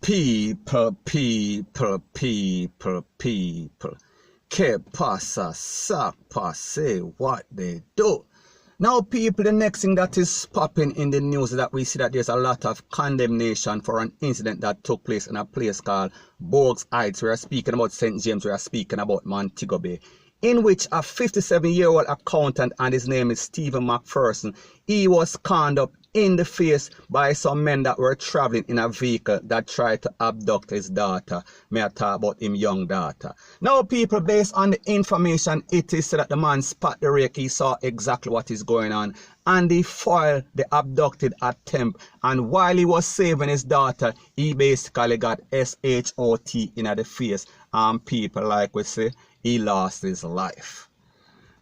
People. Que pasa, sapa, say what they do. Now, people, the next thing that is popping in the news is that we see that there's a lot of condemnation for an incident that took place in a place called Bogues Heights. We are speaking about St. James, we are speaking about Montego Bay, in which a 57-year-old accountant, and his name is Stephen McPherson, he was conned up in the face by some men that were traveling in a vehicle that tried to abduct his daughter. May I talk about him young daughter. Now, people, based on the information, it is said that the man spot the rake, he saw exactly what is going on, and he foiled the abducted attempt, and while he was saving his daughter, he basically got SHOT in the face, and people, like we say, he lost his life.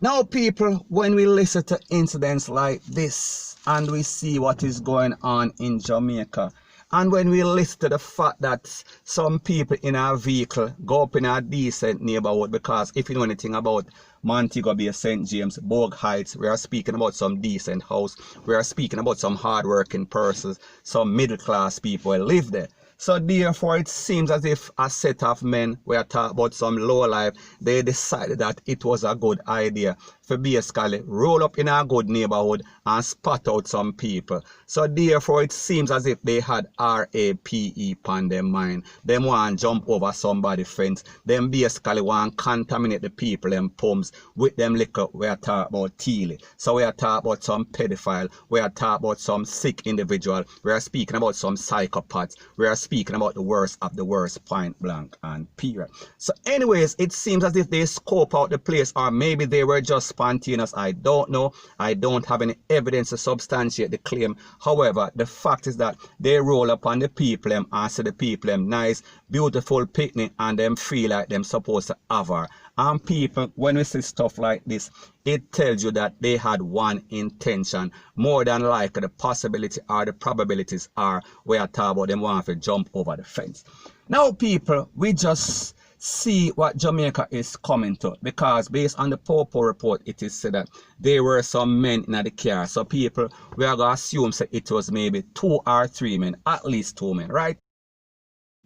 Now, people, when we listen to incidents like this and we see what is going on in Jamaica, and when we listen to the fact that some people in our vehicle go up in a decent neighborhood, because if you know anything about Montego Bay, St. James, Bogues Heights, we are speaking about some decent house, we are speaking about some hard-working persons, some middle-class people who live there. So therefore, it seems as if a set of men, we are talking about some low life, they decided that it was a good idea for basically roll up in a good neighborhood and spot out some people. So therefore, it seems as if they had RAPE on their mind. Them want to jump over somebody's fence. Them basically want to contaminate the people and pumps with them liquor. We are talking about Teely. So we are talking about some pedophile. We are talking about some sick individual. We are speaking about some psychopaths. We are speaking about the worst of the worst, point blank and period. So anyways, it seems as if they scope out the place, or maybe they were just spontaneous. I don't know. I don't have any evidence to substantiate the claim. However, the fact is that they roll up on the people and say the people nice, beautiful picnic, and them feel like them supposed to have her. And people, when we see stuff like this, it tells you that they had one intention. More than likely, the possibility or the probabilities are we are talking about them wanting to jump over the fence. Now, people, we just see what Jamaica is coming to, because based on the P0L report, it is said that there were some men in the car. So people, we are going to assume that it was maybe 2 or 3 men, at least 2 men, right?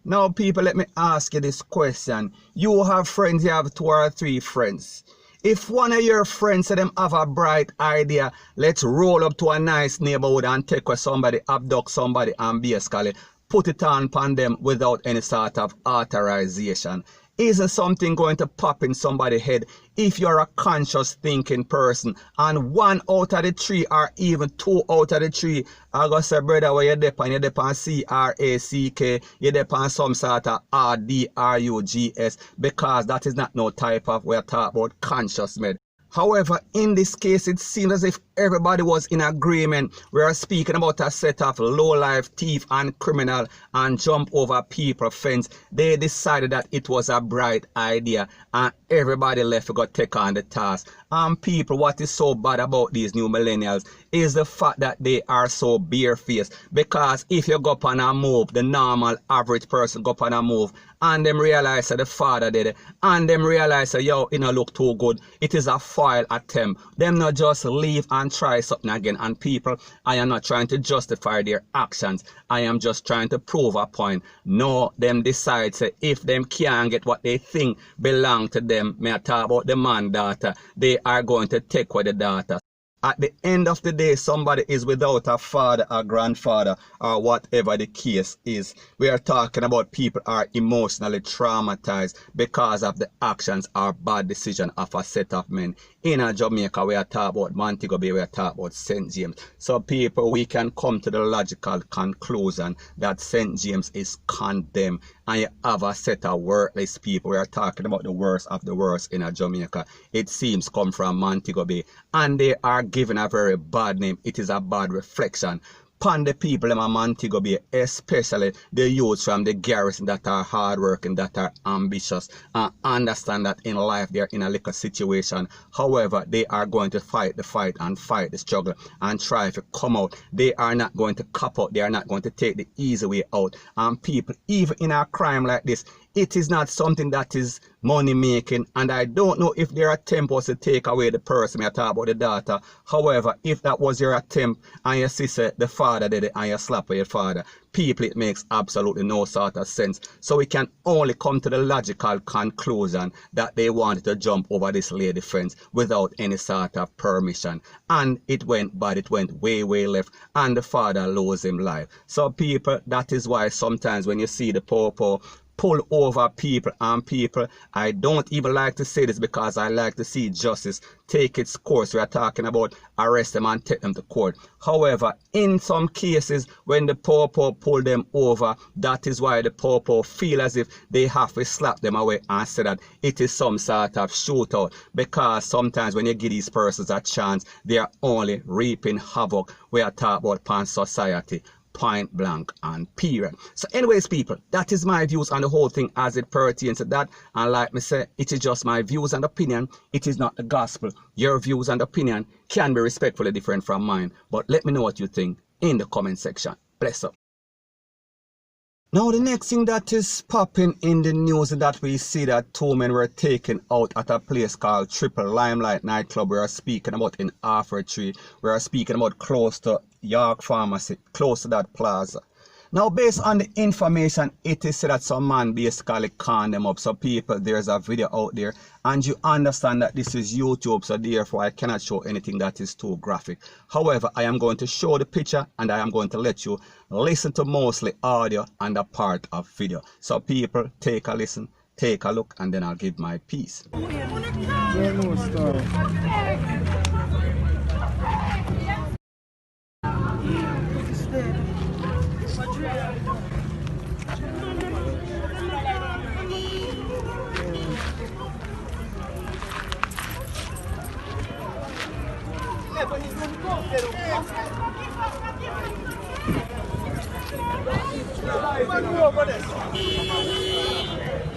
Now, people, let me ask you this question. You have friends, you have 2 or 3 friends. If one of your friends say them have a bright idea, let's roll up to a nice neighborhood and take where somebody abduct somebody and basically put it on upon them without any sort of authorization, isn't something going to pop in somebody's head if you're a conscious thinking person? And 1 out of the 3 or even 2 out of the 3 are going to say, brother, where you're on CRACK, you're on some sort of RDRUGS, because that is not no type of, we're talking about conscious med. However, in this case, it seems as if everybody was in agreement. We are speaking about a set of low-life thief and criminal and jump over people fence. They decided that it was a bright idea and everybody left to go take on the task. And people, what is so bad about these new millennials is the fact that they are so barefaced. Because if you go up on a move, the normal average person go up on a move, and them realize that the father did it, and them realize that, yo, it don't look too good, it is a foil attempt. Them not just leave and try something again. And people, I am not trying to justify their actions, I am just trying to prove a point. No, them decide say if them can't get what they think belong to them, may I talk about the man daughter, they are going to take away the daughter. At the end of the day, somebody is without a father, a grandfather, or whatever the case is. We are talking about people are emotionally traumatized because of the actions or bad decision of a set of men. In Jamaica, we are talking about Montego Bay, we are talking about St. James. So people, we can come to the logical conclusion that St. James is condemned, and you have a set of worthless people. We are talking about the worst of the worst in Jamaica. It seems come from Montego Bay, and they are given a very bad name. It is a bad reflection upon the people in Montego Bay, especially the youths from the garrison that are hardworking, that are ambitious, and understand that in life they are in a little situation. However, they are going to fight the fight and fight the struggle and try to come out. They are not going to cop out. They are not going to take the easy way out. And people, even in a crime like this, It is not something that is money making, and I don't know if their attempt was to take away the person. I talk about the daughter. However, if that was your attempt and your sister, the father did it, and you slap your father, people, it makes absolutely no sort of sense. So we can only come to the logical conclusion that they wanted to jump over this lady fence without any sort of permission, and it went bad. It went way left, and the father lost him life. So people, that is why sometimes when you see the P0L pull over people, and people, I don't even like to say this because I like to see justice take its course. We are talking about arrest them and take them to court. However, in some cases when the P0L pull them over, that is why the P0L feel as if they have to slap them away and say that it is some sort of shootout, because sometimes when you give these persons a chance, they are only reaping havoc. We are talking about pan society, point blank and period. So anyways, people, that is my views on the whole thing as it pertains to that. And like me say, it is just my views and opinion. It is not the gospel. Your views and opinion can be respectfully different from mine, but let me know what you think in the comment section. Bless up. Now the next thing that is popping in the news is that we see that 2 men were taken out at a place called Triple Limelight nightclub. We are speaking about in Alfred 3. We are speaking about close to York Pharmacy, close to that plaza. Now based on the information, it is said that some man basically conned them up. So people, there's a video out there, and you understand that this is YouTube, so therefore I cannot show anything that is too graphic. However, I am going to show the picture, and I am going to let you listen to mostly audio and a part of video. So people, take a listen, take a look, and then I'll give my piece.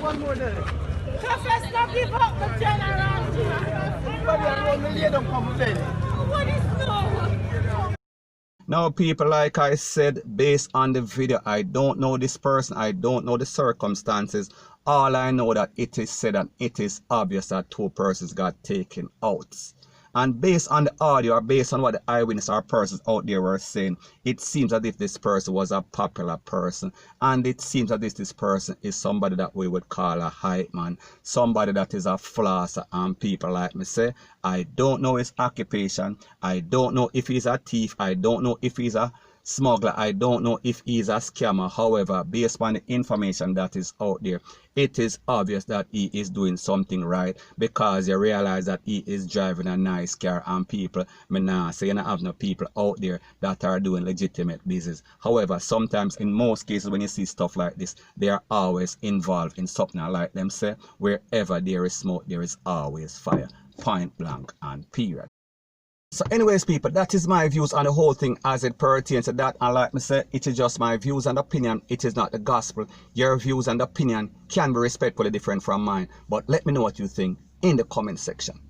One more day. Just not give up the generosity. What is no? Now people, like I said, based on the video, I don't know this person, I don't know the circumstances. All I know that it is said and it is obvious that 2 persons got taken out. And based on the audio, or based on what the eyewitness or persons out there were saying, it seems as if this person was a popular person. And it seems as if this person is somebody that we would call a hype man. Somebody that is a flosser. And people, like me say, I don't know his occupation. I don't know if he's a thief. I don't know if he's a smuggler. I don't know if he's a scammer. However, based on the information that is out there, it is obvious that he is doing something right, because you realize that he is driving a nice car. And people, me nah say you don't have no people out there that are doing legitimate business. However, sometimes in most cases when you see stuff like this, they are always involved in something like them say, wherever there is smoke, there is always fire. Point blank and period. So anyways, people, that is my views on the whole thing as it pertains to that. And like me say, it is just my views and opinion. It is not the gospel. Your views and opinion can be respectfully different from mine. But let me know what you think in the comment section.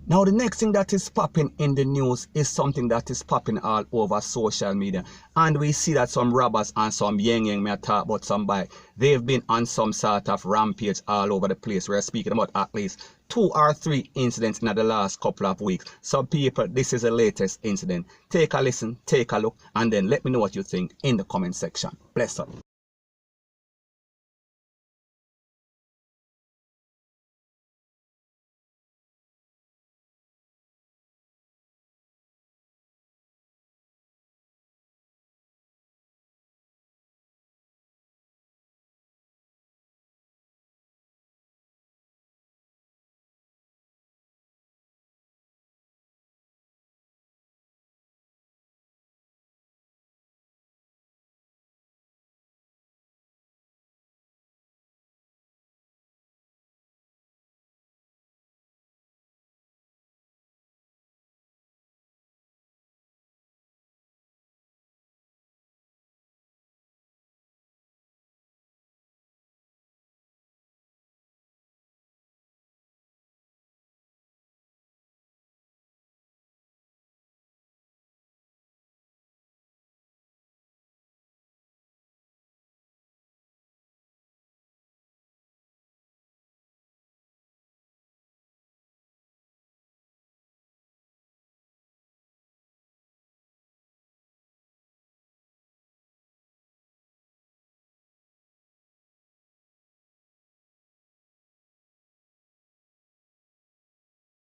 Now the next thing that is popping in the news is something that is popping all over social media. And we see that some robbers and some yang may talk about somebody. They've been on some sort of rampage all over the place. We're speaking about at least 2 or 3 incidents in the last couple of weeks. So people, this is the latest incident. Take a listen, take a look, and then let me know what you think in the comment section. Bless up.